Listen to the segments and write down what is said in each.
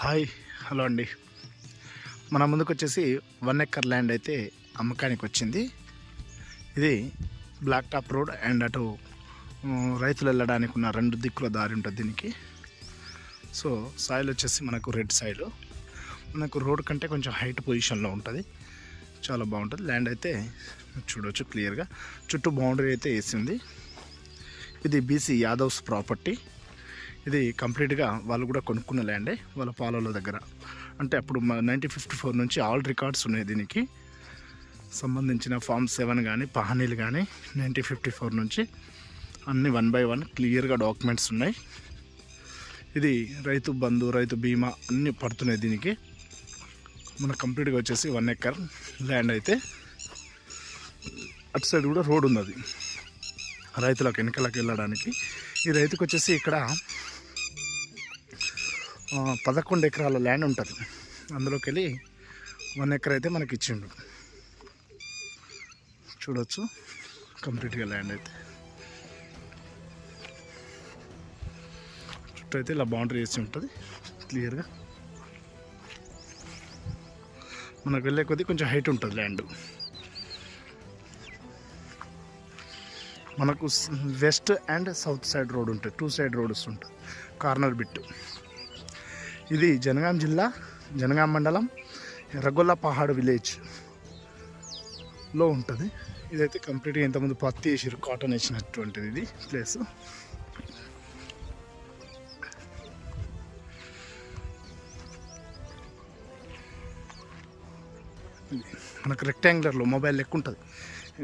Hi hello అండి. మన ముందుకు వచ్చేసి 1 ఎకర్ ల్యాండ్ అయితే అమ్మకానికి వచ్చింది. ఇది బ్లాక్ టాప్ రోడ్ అండ్ అటు రైతులు వెళ్ళడానికి ఉన్న 2 దిక్కుల దారి ఉంటుంది దీనికి. సో సాయిల్ వచ్చేసి మనకు రెడ్ సాయిల్, మనకు రోడ్ కంటే కొంచెం హైట్ పొజిషన్లో ఉంటుంది. చాలా బాగుంటుంది ల్యాండ్ అయితే చూడవచ్చు క్లియర్గా. చుట్టూ బౌండరీ అయితే వేసింది. ఇది బీసీ యాదవ్స్ ప్రాపర్టీ. ఇది కంప్లీట్గా వాళ్ళు కూడా కొనుక్కున్న ల్యాండే వాళ్ళ పాలలో దగ్గర. అంటే అప్పుడు 1954 నుంచి ఆల్ రికార్డ్స్ ఉన్నాయి దీనికి సంబంధించిన ఫామ్ 7 కానీ పహానీలు కానీ 1954 నుంచి అన్ని 1 by 1 క్లియర్గా డాక్యుమెంట్స్ ఉన్నాయి. ఇది రైతు బంధు రైతు బీమా అన్నీ పడుతున్నాయి దీనికి. మనకు కంప్లీట్గా వచ్చేసి 1 ఎకర్ ల్యాండ్ అయితే అటు సైడ్ కూడా రోడ్ ఉంది, అది రైతులకు వెనకలకు వెళ్ళడానికి. ఈ రైతుకు వచ్చేసి ఇక్కడ 11 ఎకరాల ల్యాండ్ ఉంటుంది. అందులోకి వెళ్ళి 1 ఎకర్ అయితే మనకి ఇచ్చిండు. చూడవచ్చు కంప్లీట్గా ల్యాండ్ అయితే చుట్టూ అయితే ఇలా బౌండరీ వేసి ఉంటుంది క్లియర్గా. మనకు వెళ్ళే కొద్దీ కొంచెం హైట్ ఉంటుంది ల్యాండ్. మనకు west and south side road ఉంటుంది, 2 సైడ్ రోడ్స్ ఉంటుంది, కార్నర్ బిట్. ఇది జనగాం జిల్లా, జనగాం మండలం, ఎర్రగొల్ల పహాడ్ విలేజ్లో ఉంటుంది. ఇదైతే కంప్లీట్గా ఇంతకుముందు పత్తి వేసారు, కాటన్ వేసినటువంటిది ఇది ప్లేస్. మనకు రెక్టాంగులర్లో మొబైల్ లెక్క ఉంటుంది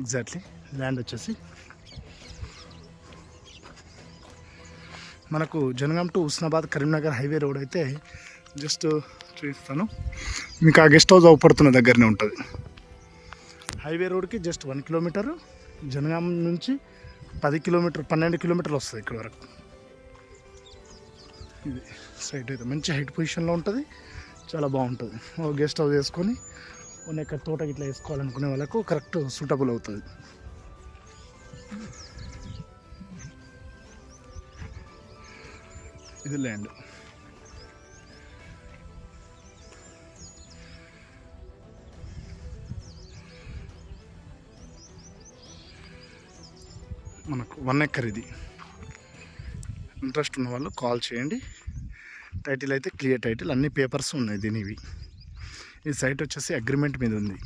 ఎగ్జాక్ట్లీ. ల్యాండ్ వచ్చేసి మనకు Jangaon to Husnabad Karimnagar highway road అయితే జస్ట్ చూపిస్తాను మీకు. ఆ గెస్ట్ హౌస్ అవుపడుతున్న దగ్గరనే ఉంటుంది. హైవే రోడ్కి జస్ట్ 1 కిలోమీటర్, జనగాం నుంచి 12 కిలోమీటర్లు వస్తుంది ఇక్కడ వరకు. ఇది సైట్ అయితే మంచి హైట్ పొజిషన్లో ఉంటుంది, చాలా బాగుంటుంది. గెస్ట్ హౌస్ వేసుకొని 1 ఎకర్ తోట ఇట్లా వేసుకోవాలనుకునే వాళ్ళకు కరెక్ట్ సూటబుల్ అవుతుంది. ఇది ల్యాండ్. మనకు 1 ఎకర్ ఇది. ఇంట్రెస్ట్ ఉన్న వాళ్ళు కాల్ చేయండి. టైటిల్ అయితే క్లియర్ టైటిల్, అన్ని పేపర్స్ ఉన్నాయి దీనివి. ఈ సైట్ వచ్చేసి అగ్రిమెంట్ మీద ఉంది.